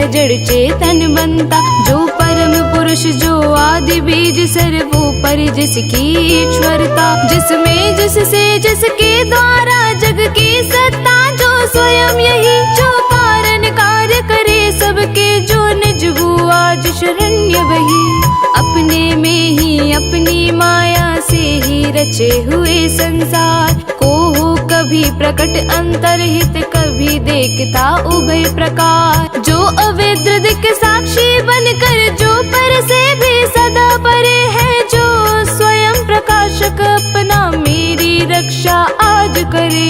जड़ चेतन बनता। जो परम पुरुष जो आदि बीज सर्वोपरि जिसकी ईश्वरता, जिसमें जिससे जिसके द्वारा जग की सत्ता, जो स्वयं यही जो कारण कार्य करे सबके, जो निज हुआ आज शरण्य वही। अपने में ही अपनी माया से ही रचे हुए संसार को हो कभी प्रकट अंतरहित, कभी देखता उभय प्रकार। जो अवेद्र दिक् साक्षी बनकर जो पर से भी सदा परे है, जो स्वयं प्रकाशक अपना मेरी रक्षा आज करे।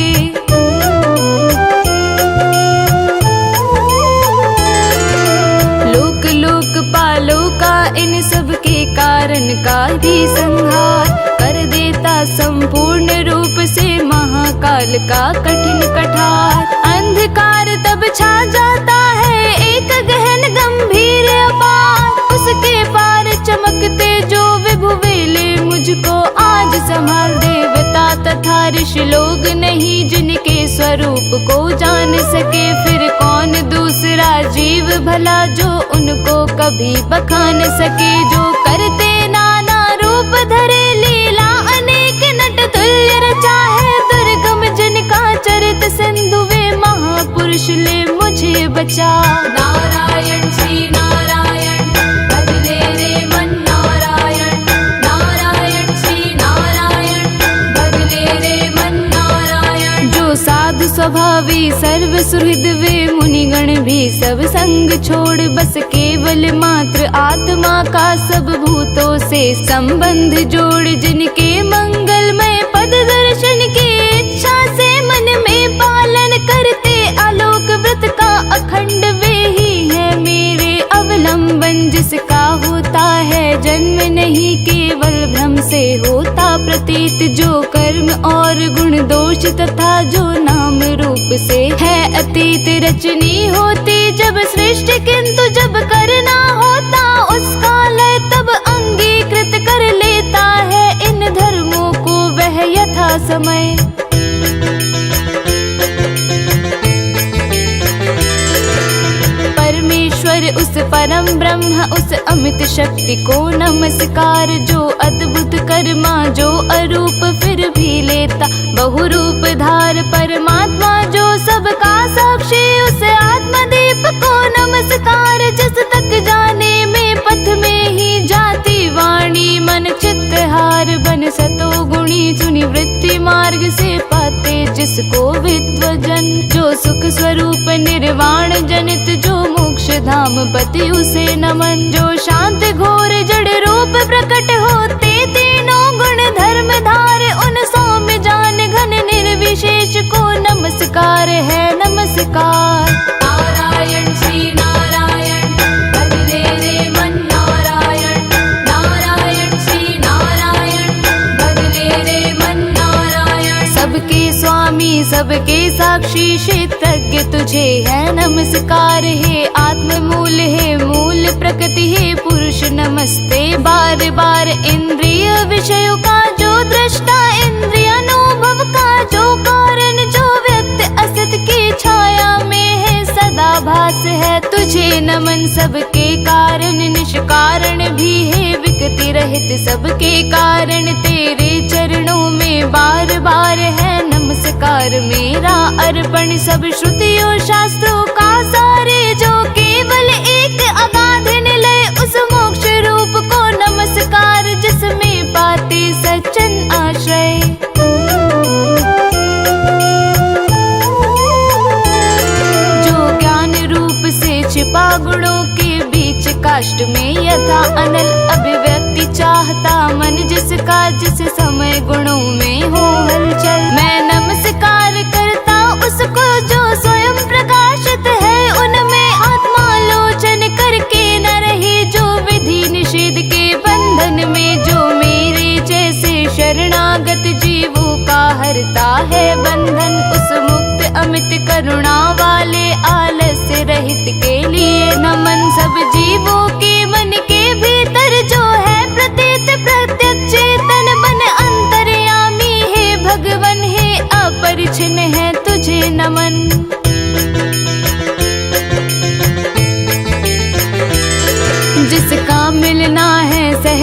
लोकपालो का इन सब के कारण का भी संहार कर देता संपूर्ण रूप से महाकाल का कठिन कठार। अंधकार तब छा जाता है एक गहन गंभीर अपार, उसके पार चमकते जो विभु वेले मुझको आज संभाल। देवता तथा ऋषि लोग नहीं जिनके स्वरूप को जान सके, फिर कौन दूसरा जीव भला जो उनको कभी बखान सके। जो करते नाना रूप धरे लीला अनेक नट तुल्य रचा है, दुर्गम जिनका चरित सिंधु वे महापुरुष ले मुझे बचा। नारायण श्री नारायण भजले रे मन नारायण, नारायण श्री नारायण भजले रे मन नारायण। जो साधु स्वभावी सर्व सुहृद वे मुनिगण भी सब संग छोड़, बस केवल मात्र आत्मा का सब भूतों से संबंध जोड़। जिनके मंगलमय पद दर्शन की इच्छा से मन में पालन करते, आलोक व्रत का अखंड वे ही है मेरे अवलंबन। जिसका होता है जन्म नहीं केवल भ्रम से होता प्रतीत, जो कर्म और गुण दोष तथा जो नाम रूप से है अतीत। रचनी होती जब सृष्टि किंतु जब करना होता उसका लय, तब अंगीकृत कर लेता है इन धर्मों को वह यथा समय। परमेश्वर उस परम ब्रह्म उस अमित शक्ति को नमस्कार, जो अद्भुत कर्मा जो अरूप फिर भी लेता बहुरूप धार। परमात्मा जो सबका साक्षी उस आत्मदीप को नमस्कार, जिस तक जाने में पथ में ही जाती वाणी मन चित्तहार। बन सतो गुणी चुनी वृत्ति मार्ग से पाते जिसको विद्वजन, जो सुख स्वरूप निर्वाण जनित जो मोक्ष धाम पति उसे नमन। जो शांत घोर जड़ रूप प्रकट होते तीनों गुण धर्म धार, उन सौम्य जान घन निर्विशेष को नमस्कार है नमस्कार। नारायण श्री नारायण भजले रे मन नारायण, नारायण श्री नारायण भजले रे मन नारायण। सबके स्वामी सबके साक्षी क्षेत्रज्ञ तुझे है नमस्कार। हे आत्म मूल है मूल प्रकृति है पुरुष नमस्ते बार बार। इंद्रिय विषयों का जो दृष्टा इंद्रिय अनुभव का जो कारण, जो व्यक्त असत की छाया में है सदा भास है तुझे नमन। सबके कारण निष्कारण भी है विकृति रहित सबके कारण, तेरे चरणों में बार बार है नमस्कार मेरा अर्पण। सब श्रुतियों शास्त्रों का सारे जो केवल एक अगाध निलय, उस मोक्ष रूप को नमस्कार जिसमें पाते सच्चन आश्रय। जो ज्ञान रूप से छिपा गुणों के बीच काष्ठ में यथा अनल अभिव्यक्ति चाहता मन, जिसका जिस समय गुणों में हो हलचल। मैं नमस्कार करता उसको जो स्वयं प्रकाशित है उनमें, आत्मालोचन करके न रहे जो विधि निषेध के बंधन में। जो मेरे जैसे शरणागत जीवों का हरता है बंधन, उस मुक्त अमित करुणा वाले आलस्य रहित के लिए नमन। सब जीवों के मन के भीतर जो है प्रतीत प्रत्यक्ष चेतन बन, अंतर्यामी है भगवन है अपरिछिन्न है तुझे नमन।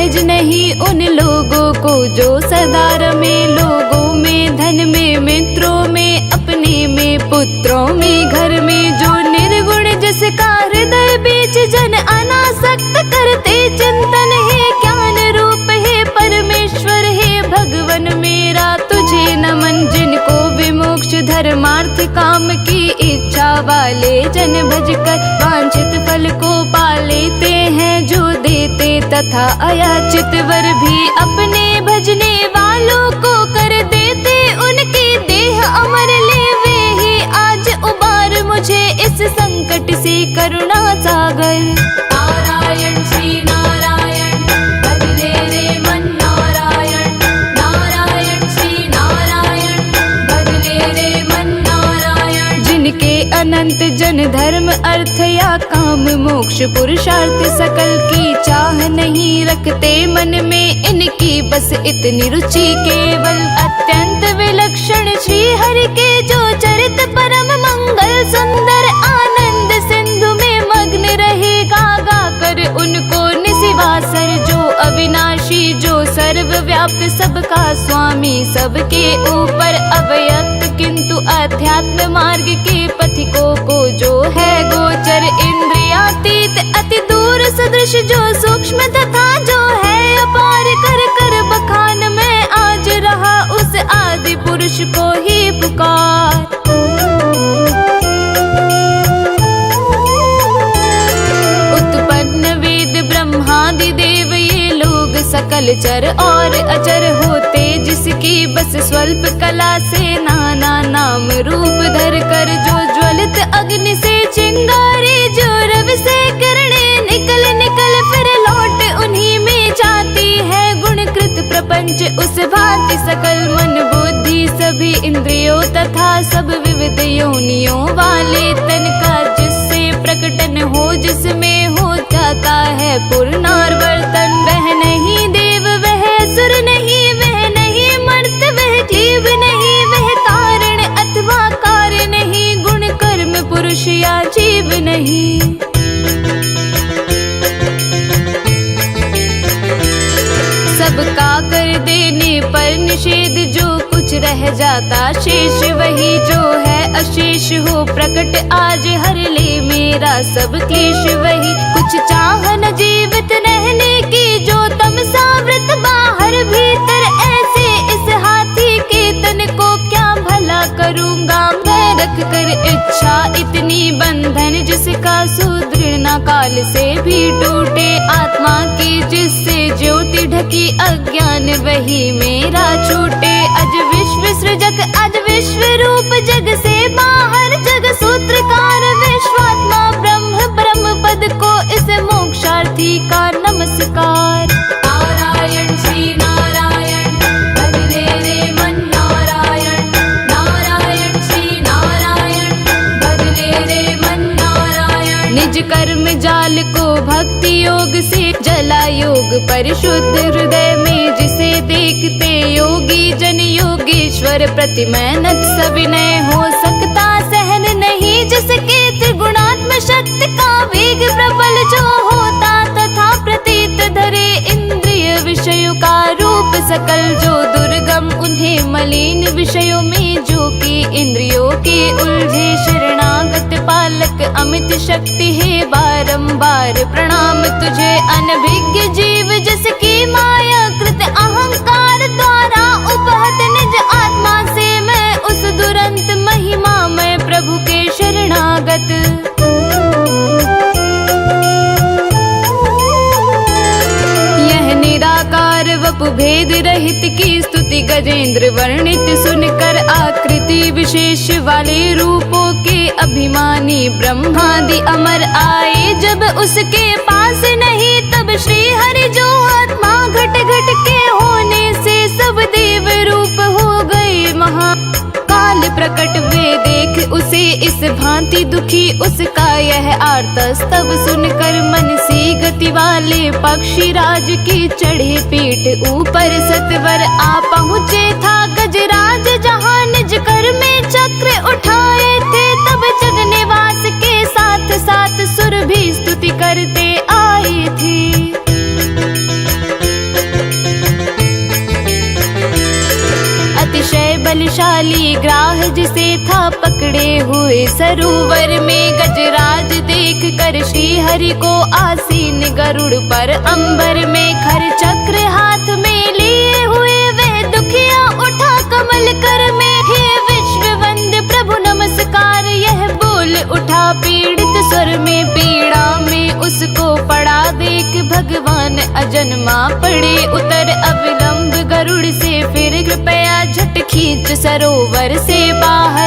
सहज नहीं उन लोगों को जो सदा रमे लोगों में, धन में, मित्रों में, अपने में, पुत्रों में, घर में। जो निर्गुण जिसका हृदय बीच जन अनासक्त करते चिंतन, हे ज्ञान रूप हे परमेश्वर हे भगवन मेरा तुझे नमन। जिनको विमोक्ष धर्मार्थ काम की इच्छा वाले जन भज कर वांछित फल को पा लेते हैं, जो देते तथा अयाचित वर भी अपने भजने वालों को कर देते। उनकी देह अमर ले वे ही आज उबार मुझे इस संकट से करुणा सागर। नारायण श्री नारायण भजले रे मन नारायण, नारायण श्री नारायण भजले रे मन नारायण। जिनके अनंत जन धर्म अर्थ या काम मोक्ष पुरुषार्थ सकल की चाह नहीं रखते मन में, इनकी बस इतनी रुचि केवल अत्यंत विलक्षण श्री हरि के जो चरित परम मंगल सुंदर आनंद सिंधु में मग्न रहेगा गा कर उनको निशिवासर। जो अविनाशी जो सर्वव्याप्त सबका स्वामी सबके ऊपर अव्यक्त किंतु अध्यात्म मार्ग के पथिकों को जो है गोचर, इंद्रियातीत अति दूर सदृश जो सूक्ष्म तथा जो है अपार कर कर बखान में आज रहा उस आदि पुरुष को ही पुकार। उत्पन्न वेद ब्रह्मादि देव ये लोग सकल चर और अचर होते, जिसकी बस स्वल्प कला से नाना नाम रूप धर कर। जो ज्वलित अग्नि से चिंगारी जो रवि से किरणें निकल निकल फिर लौट उन्हीं में जाती है, गुणकृत प्रपंच उस भांति सकल मन बुद्धि सभी इंद्रियों तथा सब विविध योनियों वाले तन का जिससे प्रकटन हो जिसमें हो जाता है पुनर्वर्तन। वह नहीं देव वह असुर नहीं, वह नहीं मर्त वह जीव नहीं, वह कारण अथवा कार्य नहीं, गुण कर्म पुरुष या जीव नहीं। सबका कर देने पर निषेध जो कुछ रह जाता शेष, वही जो है अशेष हो प्रकट आज हर ले मेरा सब क्लेश। वही कुछ चाह न जीवित रहने की जो तमसावृत बाहर भीतर, ऐसे इस हाथी के तन को क्या भला करूँगा मैं रख कर इच्छा इतनी बंधन, जिसका सुदृढ़ न काल से भी टूटे। आत्मा की जिससे ज्योति ढकी अज्ञान वही मेरा छूटे। अज विश्व सृजक अज विश्व रूप जग से बाहर जग सूत्रकार विश्वात्मा ब्रह्म ब्रह्म पद को इस मोक्षार्थी का नमस्कार। नारायण श्री नारायण भजले रे मन नारायण, नारायण श्री नारायण भजले रे मन नारायण। निज कर्म जाल को भक्ति योग से जला योग परिशुद्ध हृदय में, जिसे देखते योगी जन योगेश्वर प्रतिमैनत सविनय हो सकता सहन नहीं, जिसके त्रिगुणात्म शक्ति का वेग प्रबल जो होता तथा प्रतीत धरे इंद्रिय विषयों का रूप सकल जो दुर्गम उन्हें मलिन विषयों में जो कि इंद्रियों के उलझे शरणागत पालक अमित शक्ति है बारंबार प्रणाम तुझे। अनभिज्ञ जीव जिसकी माया कृत अहंकार द्वारा उपहत निज आत्मा से मैं उस दुरंत महिमा मैं प्रभु के शरणागत। यह निराकार वपु भेद रहित की स्तुति गजेंद्र वर्णित सुनकर आकृति विशेष वाले रूपों के अभिमानी ब्रह्मादि अमर आए। जब उसके पास नहीं तब श्री हरि जो आत्मा घट घट के होने से सब देव रूप हो गए महा काल प्रकट। वे देख उसे इस भांति दुखी उसका यह आर्तस्तव सुनकर मन सी गति वाले पक्षी राज की चढ़े पीठ ऊपर सतवर आ पहुँचे था गजराज जहाँ निज कर में चक्र उठाए थे। तब जगनिवास के साथ साथ सुर भी स्तुति करते आए थे। से था पकड़े हुए सरोवर में। गजराज देख कर श्री हरि को आसीन गरुड़ पर अंबर में। खर चक्र हाथ में लिए हुए वे दुखिया उठा कमल कर में। हे विश्व वंद्य प्रभु नमस्कार, यह बोल उठा पीड़ित स्वर में। पीड़ा में उसको पड़ा देख भगवान अजन्मा पड़े उतर। अविलंब गरुड़ से फिर कृपया झट खींच सरोवर से बाहर।